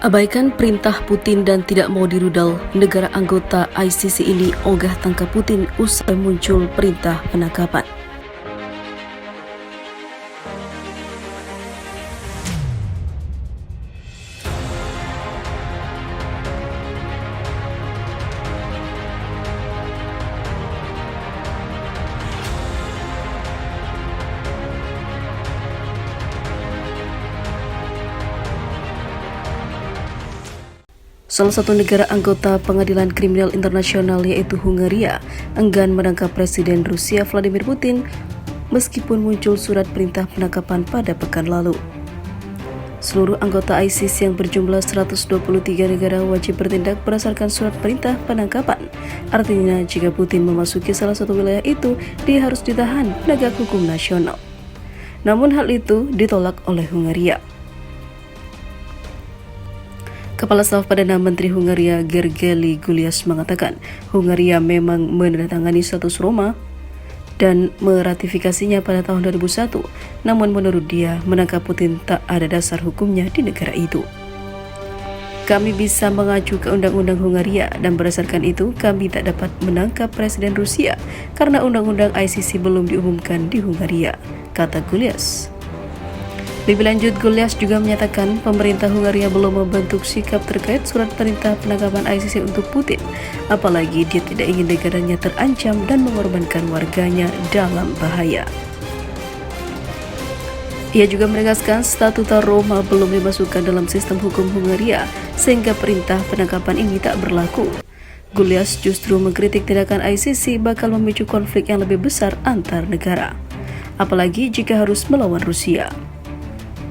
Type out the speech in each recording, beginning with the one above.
Abaikan perintah Putin dan tidak mau dirudal, negara anggota ICC ini ogah tangkap Putin usai muncul perintah penangkapan. Salah satu negara anggota Pengadilan Kriminal Internasional yaitu Hungaria enggan menangkap Presiden Rusia Vladimir Putin meskipun muncul surat perintah penangkapan pada pekan lalu. Seluruh anggota ICC yang berjumlah 123 negara wajib bertindak berdasarkan surat perintah penangkapan. Artinya jika Putin memasuki salah satu wilayah itu, dia harus ditahan penegak hukum nasional. Namun hal itu ditolak oleh Hungaria. Kepala Staf Perdana Menteri Hungaria Gergely Gulyas mengatakan Hungaria memang menandatangani status Roma dan meratifikasinya pada tahun 2001. Namun menurut dia, menangkap Putin tak ada dasar hukumnya di negara itu. Kami bisa mengacu ke undang-undang Hungaria dan berdasarkan itu kami tak dapat menangkap Presiden Rusia karena undang-undang ICC belum diumumkan di Hungaria, kata Gulyas. Lebih lanjut, Gulyas juga menyatakan pemerintah Hungaria belum membentuk sikap terkait surat perintah penangkapan ICC untuk Putin, apalagi dia tidak ingin negaranya terancam dan mengorbankan warganya dalam bahaya. Ia juga menegaskan statuta Roma belum dimasukkan dalam sistem hukum Hungaria, sehingga perintah penangkapan ini tak berlaku. Gulyas justru mengkritik tindakan ICC bakal memicu konflik yang lebih besar antar negara, apalagi jika harus melawan Rusia.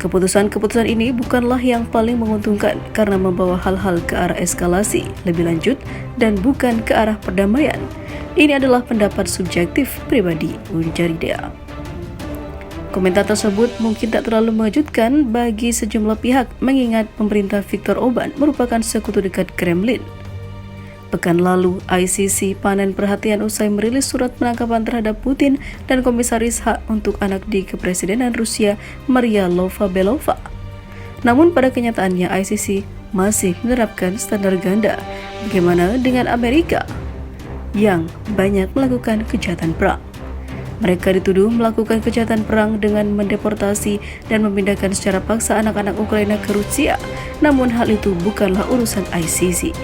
Keputusan-keputusan ini bukanlah yang paling menguntungkan karena membawa hal-hal ke arah eskalasi lebih lanjut dan bukan ke arah perdamaian. Ini adalah pendapat subjektif pribadi, ujar dia. Komentar tersebut mungkin tak terlalu mengejutkan bagi sejumlah pihak mengingat pemerintah Viktor Orban merupakan sekutu dekat Kremlin. Pekan lalu, ICC panen perhatian usai merilis surat penangkapan terhadap Putin dan Komisaris Hak untuk Anak di Kepresidenan Rusia, Maria Lvova-Belova. Namun pada kenyataannya ICC masih menerapkan standar ganda. Bagaimana dengan Amerika yang banyak melakukan kejahatan perang? Mereka dituduh melakukan kejahatan perang dengan mendeportasi dan memindahkan secara paksa anak-anak Ukraina ke Rusia. Namun hal itu bukanlah urusan ICC.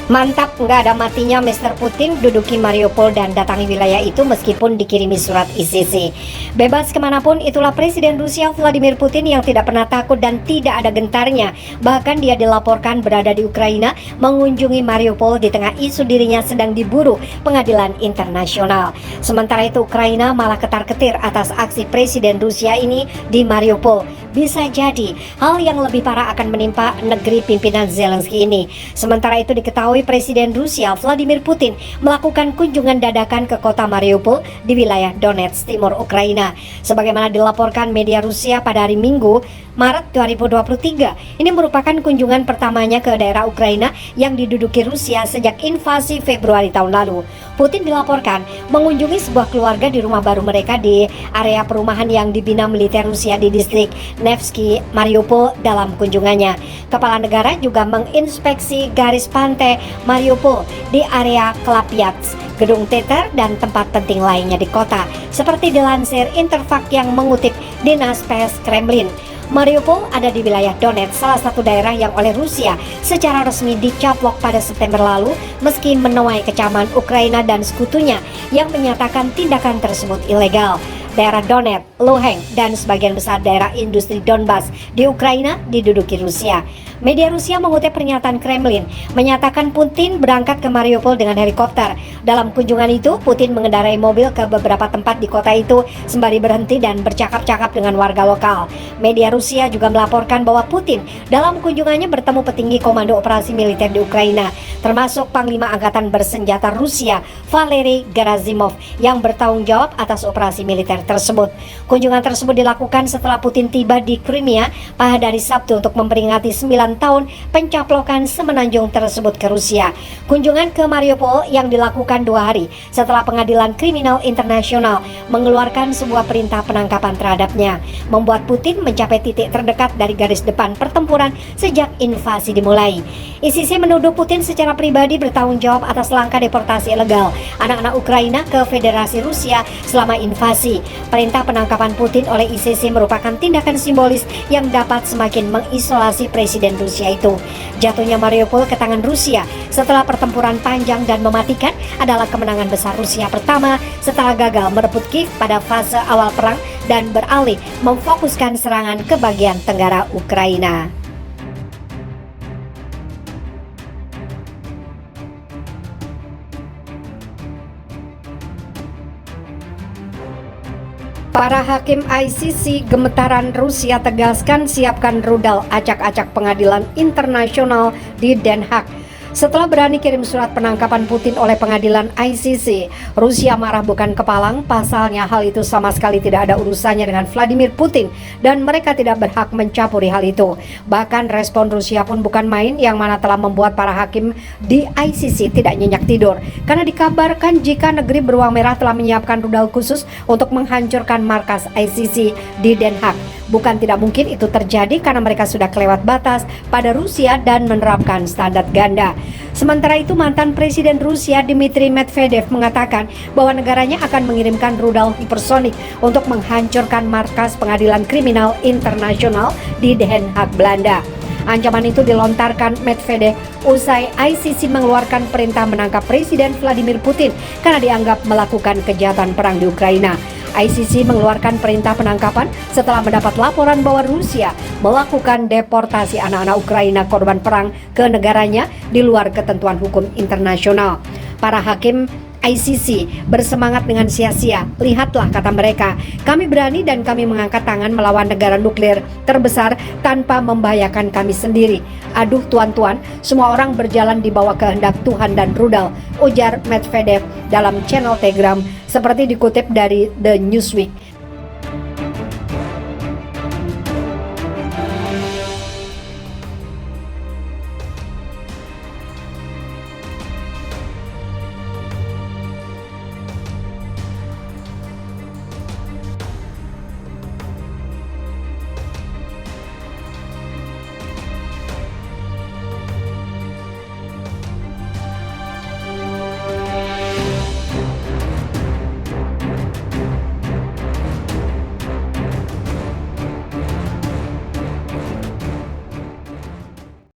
Mantap, nggak ada matinya Mr. Putin duduki Mariupol dan datangi wilayah itu meskipun dikirimi surat ICC. Bebas kemanapun, itulah Presiden Rusia Vladimir Putin yang tidak pernah takut dan tidak ada gentarnya. Bahkan dia dilaporkan berada di Ukraina mengunjungi Mariupol di tengah isu dirinya sedang diburu pengadilan internasional. Sementara itu Ukraina malah ketar-ketir atas aksi Presiden Rusia ini di Mariupol. Bisa jadi hal yang lebih parah akan menimpa negeri pimpinan Zelensky ini. Sementara itu diketahui Presiden Rusia Vladimir Putin melakukan kunjungan dadakan ke kota Mariupol di wilayah Donetsk, timur Ukraina. Sebagaimana dilaporkan media Rusia pada hari Minggu, Maret 2023, ini merupakan kunjungan pertamanya ke daerah Ukraina yang diduduki Rusia sejak invasi Februari tahun lalu. Putin dilaporkan mengunjungi sebuah keluarga di rumah baru mereka di area perumahan yang dibina militer Rusia di distrik Nevsky, Mariupol dalam kunjungannya. Kepala negara juga menginspeksi garis pantai Mariupol di area Klapiats, gedung teater dan tempat penting lainnya di kota, seperti dilansir Interfax yang mengutip Dinas Pers Kremlin. Mariupol ada di wilayah Donetsk, salah satu daerah yang oleh Rusia secara resmi dicaplok pada September lalu, meski menuai kecaman Ukraina dan sekutunya yang menyatakan tindakan tersebut ilegal. Daerah Donetsk, Luhansk, dan sebagian besar daerah industri Donbas di Ukraina diduduki Rusia. Media Rusia mengutip pernyataan Kremlin, menyatakan Putin berangkat ke Mariupol dengan helikopter. Dalam kunjungan itu, Putin mengendarai mobil ke beberapa tempat di kota itu sembari berhenti dan bercakap-cakap dengan warga lokal. Media Rusia juga melaporkan bahwa Putin dalam kunjungannya bertemu petinggi Komando Operasi Militer di Ukraina, termasuk Panglima Angkatan Bersenjata Rusia Valery Gerasimov yang bertanggung jawab atas operasi militer tersebut. Kunjungan tersebut dilakukan setelah Putin tiba di Crimea pada hari Sabtu untuk memperingati 9 tahun pencaplokan semenanjung tersebut ke Rusia. Kunjungan ke Mariupol yang dilakukan 2 hari setelah Pengadilan Kriminal Internasional mengeluarkan sebuah perintah penangkapan terhadapnya, membuat Putin mencapai titik terdekat dari garis depan pertempuran sejak invasi dimulai. ISIS menuduh Putin secara pribadi bertanggung jawab atas langkah deportasi ilegal anak-anak Ukraina ke Federasi Rusia selama invasi. Perintah penangkapan Putin oleh ISIS merupakan tindakan simbolis yang dapat semakin mengisolasi Presiden Rusia itu. Jatuhnya Mariupol ke tangan Rusia setelah pertempuran panjang dan mematikan adalah kemenangan besar Rusia pertama setelah gagal merebut Kiev pada fase awal perang dan beralih memfokuskan serangan ke bagian tenggara Ukraina. Para hakim ICC gemetaran Rusia tegaskan siapkan rudal acak-acak pengadilan internasional di Den Haag. Setelah berani kirim surat penangkapan Putin oleh pengadilan ICC, Rusia marah bukan kepalang. Pasalnya hal itu sama sekali tidak ada urusannya dengan Vladimir Putin dan mereka tidak berhak mencampuri hal itu. Bahkan respon Rusia pun bukan main, yang mana telah membuat para hakim di ICC tidak nyenyak tidur karena dikabarkan jika negeri beruang merah telah menyiapkan rudal khusus untuk menghancurkan markas ICC di Den Haag. Bukan tidak mungkin itu terjadi karena mereka sudah kelewat batas pada Rusia dan menerapkan standar ganda. Sementara itu, mantan Presiden Rusia Dmitry Medvedev mengatakan bahwa negaranya akan mengirimkan rudal hipersonik untuk menghancurkan markas Pengadilan Kriminal Internasional di Den Haag, Belanda. Ancaman itu dilontarkan Medvedev usai ICC mengeluarkan perintah menangkap Presiden Vladimir Putin karena dianggap melakukan kejahatan perang di Ukraina. ICC mengeluarkan perintah penangkapan setelah mendapat laporan bahwa Rusia melakukan deportasi anak-anak Ukraina korban perang ke negaranya di luar ketentuan hukum internasional. Para hakim ICC bersemangat dengan sia-sia. Lihatlah, kata mereka, kami berani dan kami mengangkat tangan melawan negara nuklir terbesar tanpa membahayakan kami sendiri. Aduh tuan-tuan, semua orang berjalan di bawah kehendak Tuhan dan rudal, ujar Medvedev dalam channel Telegram seperti dikutip dari The Newsweek.